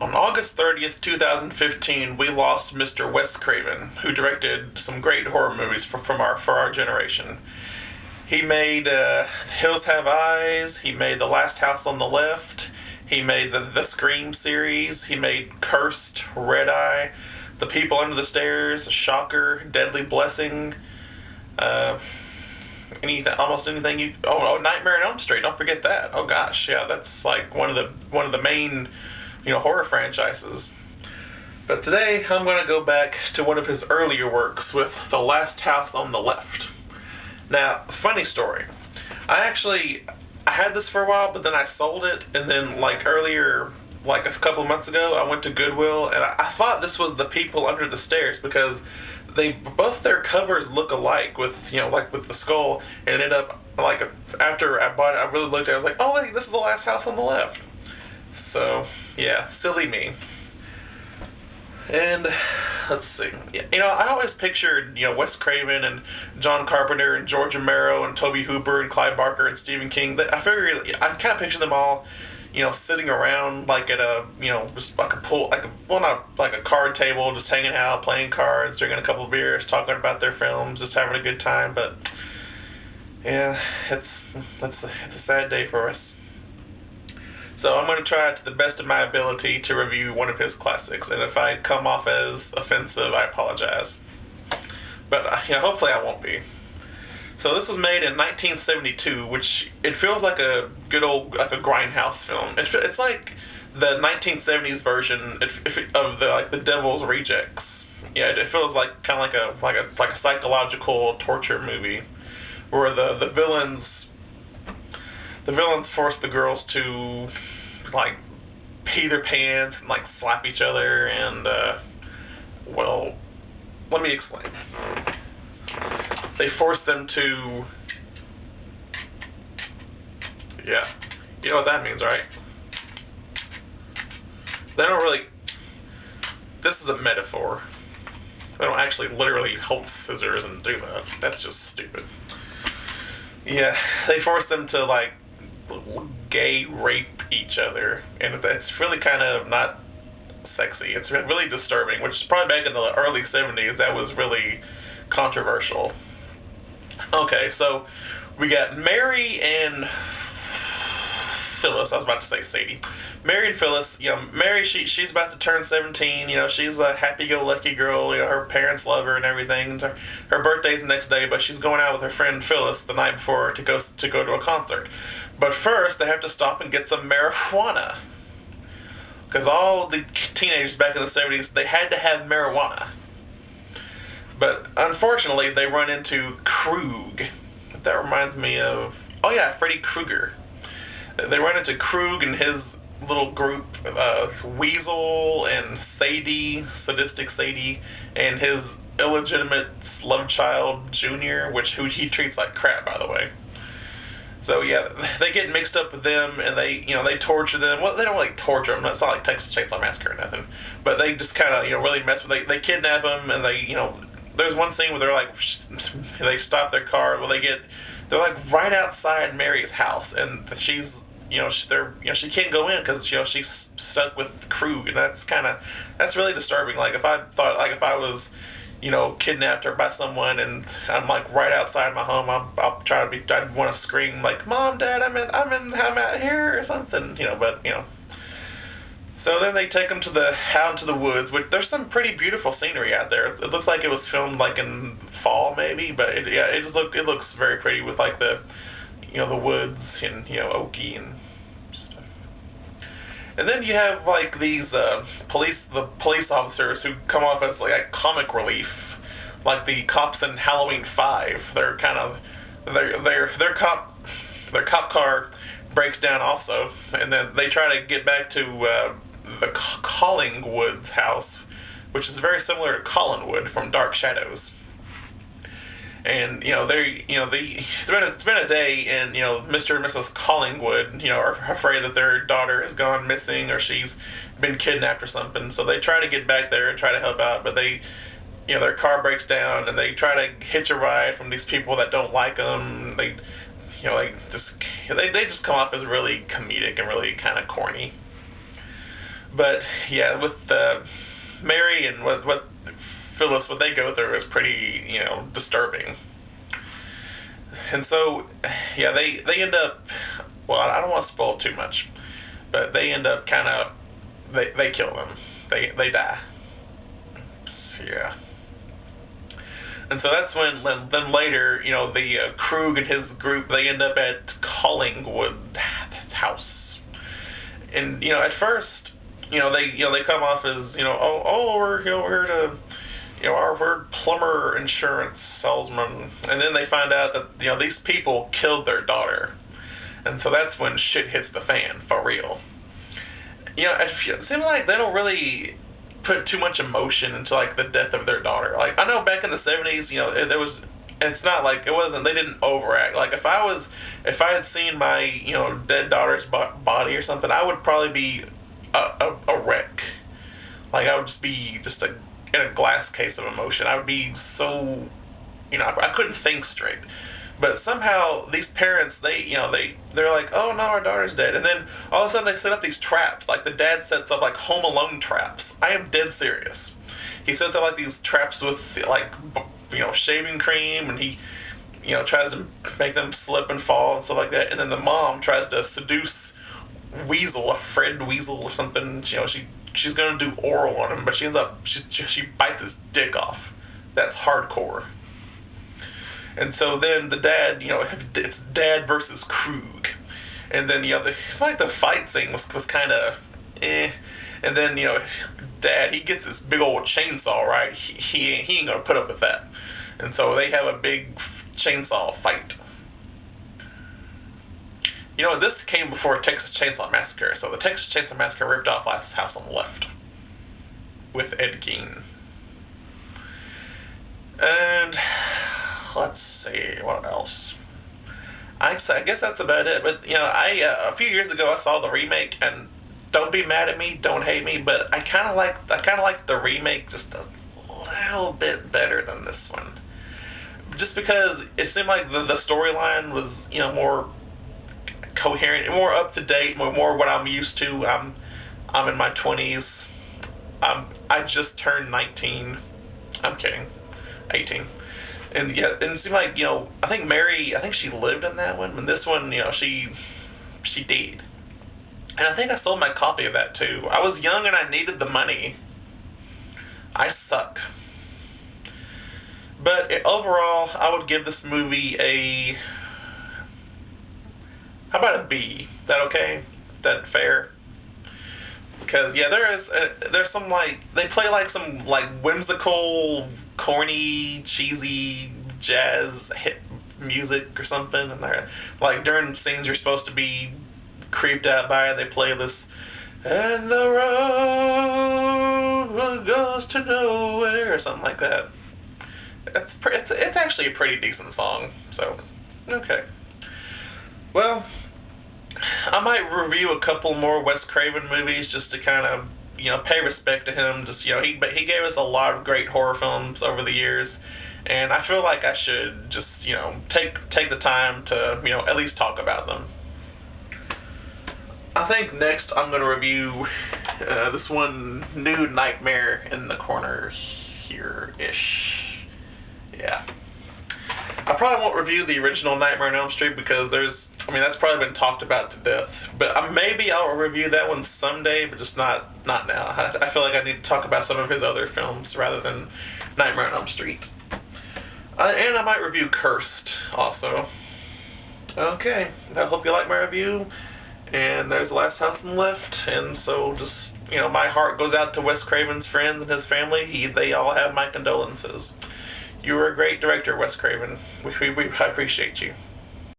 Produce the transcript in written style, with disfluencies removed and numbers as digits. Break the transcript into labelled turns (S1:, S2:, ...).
S1: On August 30th, 2015, we lost Mr. Wes Craven, who directed some great horror movies for our generation. He made Hills Have Eyes, he made The Last House on the Left, he made the Scream series, he made Cursed, Red Eye, The People Under the Stairs, Shocker, Deadly Blessing, almost anything you... Nightmare on Elm Street, don't forget that. Oh gosh, yeah, that's like one of the main horror franchises. But today, I'm going to go back to one of his earlier works with The Last House on the Left. Now, funny story. I had this for a while, but then I sold it, and then a couple of months ago, I went to Goodwill, and I thought this was The People Under the Stairs, because both their covers look alike with the skull, and it ended up, after I bought it, I really looked at it, I was like, oh, wait, this is The Last House on the Left. So, yeah, silly me. And, let's see. I always pictured, Wes Craven and John Carpenter and George Romero and Tobe Hooper and Clive Barker and Stephen King. I kind of picture them all, sitting around, at a, just like a pool, not like a card table, just hanging out, playing cards, drinking a couple of beers, talking about their films, just having a good time. But, yeah, it's a sad day for us. So I'm going to try to the best of my ability to review one of his classics, and if I come off as offensive, I apologize. But hopefully I won't be. So this was made in 1972, which it feels like a good old a grindhouse film. It's like the 1970s version of the Devil's Rejects. Yeah, it feels like kind of like a psychological torture movie, where the villains force the girls to pee their pants and slap each other, and let me explain. They force them to, yeah, you know what that means, right? They don't really, this is a metaphor. They don't actually literally hold scissors and do that. That's just stupid. Yeah, they force them to gay rape each other, and it's really kind of not sexy. It's really disturbing, which is probably back in the early 70s, that was really controversial. Okay, so we got Mary and Phyllis. I was about to say Sadie. Mary and Phyllis, Mary, she's about to turn 17, she's a happy-go-lucky girl, her parents love her and everything. Her birthday's the next day, but she's going out with her friend Phyllis the night before to go to a concert. But first, they have to stop and get some marijuana. Because all the teenagers back in the 70s, they had to have marijuana. But unfortunately, they run into Krug. That reminds me of, Freddy Krueger. They run into Krug and his little group, Weasel and Sadie, sadistic Sadie, and his illegitimate love child, Junior, who he treats like crap, by the way. So yeah, they get mixed up with them, and they torture them. Well, they don't really torture them. It's not like Texas Chainsaw Massacre or nothing. But they just kind of really mess with. They kidnap them, and there's one scene where they stop their car. Well, they're right outside Mary's house, and she's she can't go in because she's stuck with Krug, and that's really disturbing. If I was kidnapped or by someone, and I'm right outside my home, I'd want to scream Mom, Dad, I'm out here or something, but So then they take them out into the woods, which there's some pretty beautiful scenery out there. It looks like it was filmed in fall maybe, but it looks very pretty with the woods and oaky and stuff. And then you have these police officers who come off as comic relief, like the cops in Halloween 5. They're their cop car breaks down also, and then they try to get back to the Collingwood's house, which is very similar to Collinwood from Dark Shadows. And it's been a day, and Mr. and Mrs. Collingwood are afraid that their daughter has gone missing or she's been kidnapped or something. So they try to get back there and try to help out, but their car breaks down, and they try to hitch a ride from these people that don't like them. They just come off as really comedic and really kind of corny. But yeah, with Mary and what Phyllis, what they go through is pretty, disturbing. And so, yeah, they end up. Well, I don't want to spoil too much, but they end up kind of they kill them. They die. Yeah. And so that's when then later, the Krug and his group, they end up at Collingwood house. And at first, they come off as we're here to we're plumber insurance salesman, and then they find out that these people killed their daughter, and so that's when shit hits the fan for real. It seems like they don't really put too much emotion into like the death of their daughter. Like I know back in the 70s, there was. It's not like it wasn't. They didn't overact. Like if I had seen my dead daughter's body or something, I would probably be a wreck. Like I would just be in a glass case of emotion. I would be so I couldn't think straight. But somehow these parents, they're like, oh no, our daughter's dead, and then all of a sudden they set up these traps. Like the dad sets up like Home Alone traps. I am dead serious. He sets up like these traps with like shaving cream, and he tries to make them slip and fall and stuff like that. And then the mom tries to seduce Weasel, a Fred Weasel or something. She's gonna do oral on him, but she bites his dick off. That's hardcore. And so then the dad, it's dad versus Krug, and then the fight scene was kind of and then dad, he gets this big old chainsaw, right? He ain't gonna put up with that, and so they have a big chainsaw fight. This came before Texas Chainsaw Massacre, so the Texas Chainsaw Massacre ripped off Last House on the Left with Ed Gein. And let's see, what else? I guess that's about it. But a few years ago I saw the remake, and don't be mad at me, don't hate me, but I kind of like the remake just a little bit better than this one, just because it seemed like the storyline was more coherent, more up to date, more what I'm used to. I'm in my 20s. I just turned 19. I'm kidding, 18. And yeah, and it seemed like I think Mary, she lived in that one, and this one, she did. And I think I sold my copy of that too. I was young and I needed the money. I suck. But overall, I would give this movie a. How about a B? Is that okay? Is that fair? Because yeah, there's some they play some whimsical, corny, cheesy jazz hit music or something, and they're during scenes you're supposed to be creeped out by, they play this and the road goes to nowhere or something like that. It's actually a pretty decent song. So okay. Well, I might review a couple more Wes Craven movies just to kind of, pay respect to him. Just, he gave us a lot of great horror films over the years, and I feel like I should just, take the time to, at least talk about them. I think next I'm going to review this one, New Nightmare in the Corner here-ish. Yeah. I probably won't review the original Nightmare on Elm Street because that's probably been talked about to death. But maybe I'll review that one someday, but just not now. I feel like I need to talk about some of his other films rather than Nightmare on Elm Street. And I might review Cursed also. Okay, I hope you like my review. And there's The Last House on the Left. And so just, my heart goes out to Wes Craven's friends and his family. They all have my condolences. You were a great director, Wes Craven. I appreciate you.